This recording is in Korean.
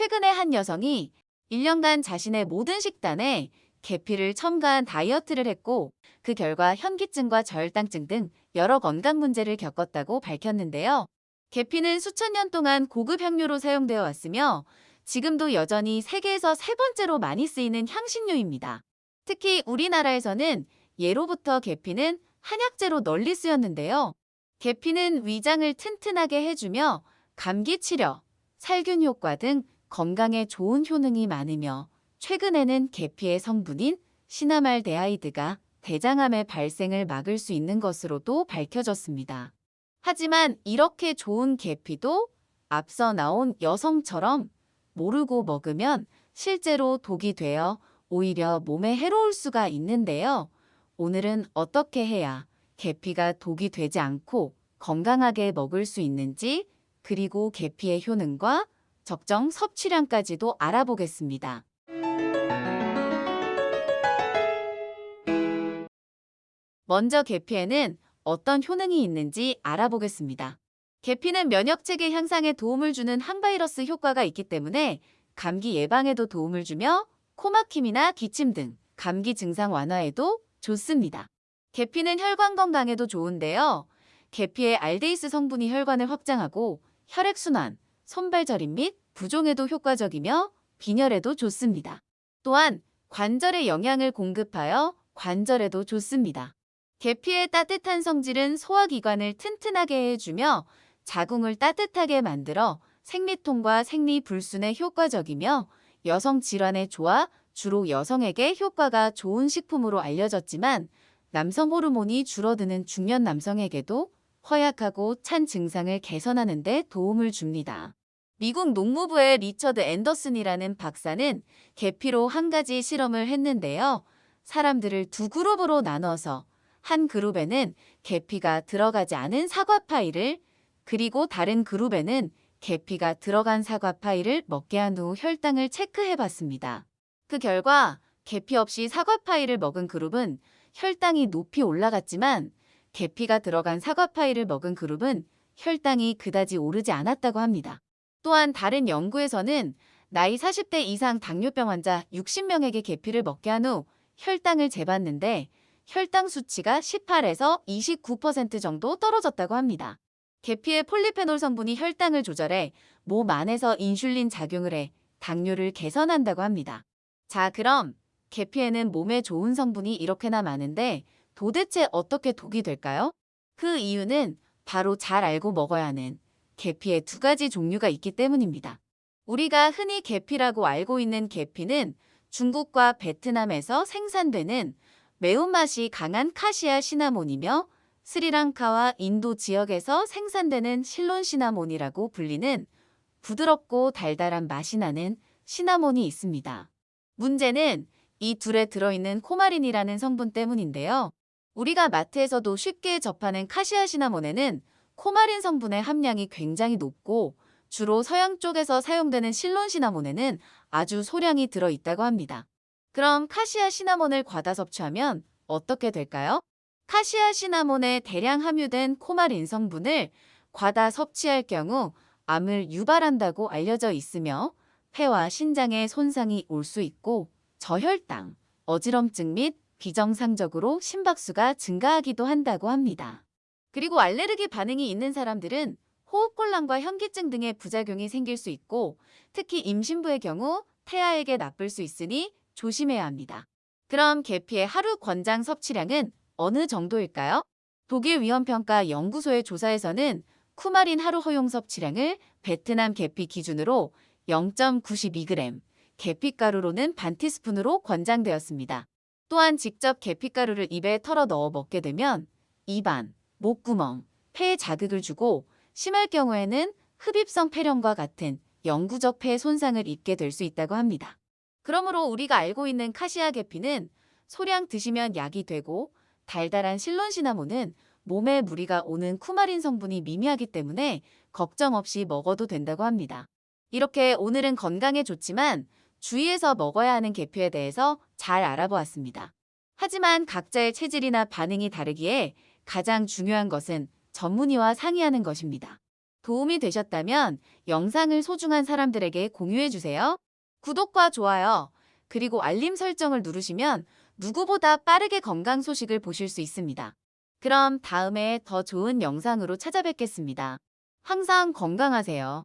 최근에 한 여성이 1년간 자신의 모든 식단에 계피를 첨가한 다이어트를 했고 그 결과 현기증과 저혈당증 등 여러 건강 문제를 겪었다고 밝혔는데요. 계피는 수천 년 동안 고급 향료로 사용되어 왔으며 지금도 여전히 세계에서 세 번째로 많이 쓰이는 향신료입니다. 특히 우리나라에서는 예로부터 계피는 한약재로 널리 쓰였는데요. 계피는 위장을 튼튼하게 해주며 감기 치료, 살균 효과 등 건강에 좋은 효능이 많으며 최근에는 계피의 성분인 시나말데하이드가 대장암의 발생을 막을 수 있는 것으로도 밝혀졌습니다. 하지만 이렇게 좋은 계피도 앞서 나온 여성처럼 모르고 먹으면 실제로 독이 되어 오히려 몸에 해로울 수가 있는데요. 오늘은 어떻게 해야 계피가 독이 되지 않고 건강하게 먹을 수 있는지, 그리고 계피의 효능과 적정 섭취량까지도 알아보겠습니다. 먼저 계피에는 어떤 효능이 있는지 알아보겠습니다. 계피는 면역체계 향상에 도움을 주는 항바이러스 효과가 있기 때문에 감기 예방에도 도움을 주며 코막힘이나 기침 등 감기 증상 완화에도 좋습니다. 계피는 혈관 건강에도 좋은데요. 계피의 알데히드 성분이 혈관을 확장하고 혈액순환, 손발저림 및 부종에도 효과적이며 빈혈에도 좋습니다. 또한 관절에 영양을 공급하여 관절에도 좋습니다. 계피의 따뜻한 성질은 소화기관을 튼튼하게 해주며 자궁을 따뜻하게 만들어 생리통과 생리불순에 효과적이며 여성 질환에 좋아 주로 여성에게 효과가 좋은 식품으로 알려졌지만 남성 호르몬이 줄어드는 중년 남성에게도 허약하고 찬 증상을 개선하는 데 도움을 줍니다. 미국 농무부의 리처드 앤더슨이라는 박사는 계피로 한 가지 실험을 했는데요. 사람들을 두 그룹으로 나눠서 한 그룹에는 계피가 들어가지 않은 사과파이를, 그리고 다른 그룹에는 계피가 들어간 사과파이를 먹게 한 후 혈당을 체크해 봤습니다. 그 결과 계피 없이 사과파이를 먹은 그룹은 혈당이 높이 올라갔지만 계피가 들어간 사과파이를 먹은 그룹은 혈당이 그다지 오르지 않았다고 합니다. 또한 다른 연구에서는 나이 40대 이상 당뇨병 환자 60명에게 계피를 먹게 한 후 혈당을 재봤는데 혈당 수치가 18에서 29% 정도 떨어졌다고 합니다. 계피의 폴리페놀 성분이 혈당을 조절해 몸 안에서 인슐린 작용을 해 당뇨를 개선한다고 합니다. 자, 그럼 계피에는 몸에 좋은 성분이 이렇게나 많은데 도대체 어떻게 독이 될까요? 그 이유는 바로 잘 알고 먹어야 하는 계피의 두 가지 종류가 있기 때문입니다. 우리가 흔히 계피라고 알고 있는 계피는 중국과 베트남에서 생산되는 매운맛이 강한 카시아 시나몬이며 스리랑카와 인도 지역에서 생산되는 실론 시나몬이라고 불리는 부드럽고 달달한 맛이 나는 시나몬이 있습니다. 문제는 이 둘에 들어있는 코마린이라는 성분 때문인데요. 우리가 마트에서도 쉽게 접하는 카시아 시나몬에는 코마린 성분의 함량이 굉장히 높고 주로 서양 쪽에서 사용되는 실론 시나몬에는 아주 소량이 들어있다고 합니다. 그럼 카시아 시나몬을 과다 섭취하면 어떻게 될까요? 카시아 시나몬에 대량 함유된 코마린 성분을 과다 섭취할 경우 암을 유발한다고 알려져 있으며 폐와 신장에 손상이 올 수 있고 저혈당, 어지럼증 및 비정상적으로 심박수가 증가하기도 한다고 합니다. 그리고 알레르기 반응이 있는 사람들은 호흡곤란과 현기증 등의 부작용이 생길 수 있고 특히 임신부의 경우 태아에게 나쁠 수 있으니 조심해야 합니다. 그럼 계피의 하루 권장 섭취량은 어느 정도일까요? 독일 위험평가 연구소의 조사에서는 쿠마린 하루 허용 섭취량을 베트남 계피 기준으로 0.92g, 계피가루로는 반 티스푼으로 권장되었습니다. 또한 직접 계피가루를 입에 털어 넣어 먹게 되면 입안, 목구멍, 폐에 자극을 주고 심할 경우에는 흡입성 폐렴과 같은 영구적 폐 손상을 입게 될 수 있다고 합니다. 그러므로 우리가 알고 있는 카시아 계피는 소량 드시면 약이 되고 달달한 실론 시나몬은 몸에 무리가 오는 쿠마린 성분이 미미하기 때문에 걱정 없이 먹어도 된다고 합니다. 이렇게 오늘은 건강에 좋지만 주의해서 먹어야 하는 계피에 대해서 잘 알아보았습니다. 하지만 각자의 체질이나 반응이 다르기에 가장 중요한 것은 전문의와 상의하는 것입니다. 도움이 되셨다면 영상을 소중한 사람들에게 공유해주세요. 구독과 좋아요, 그리고 알림 설정을 누르시면 누구보다 빠르게 건강 소식을 보실 수 있습니다. 그럼 다음에 더 좋은 영상으로 찾아뵙겠습니다. 항상 건강하세요.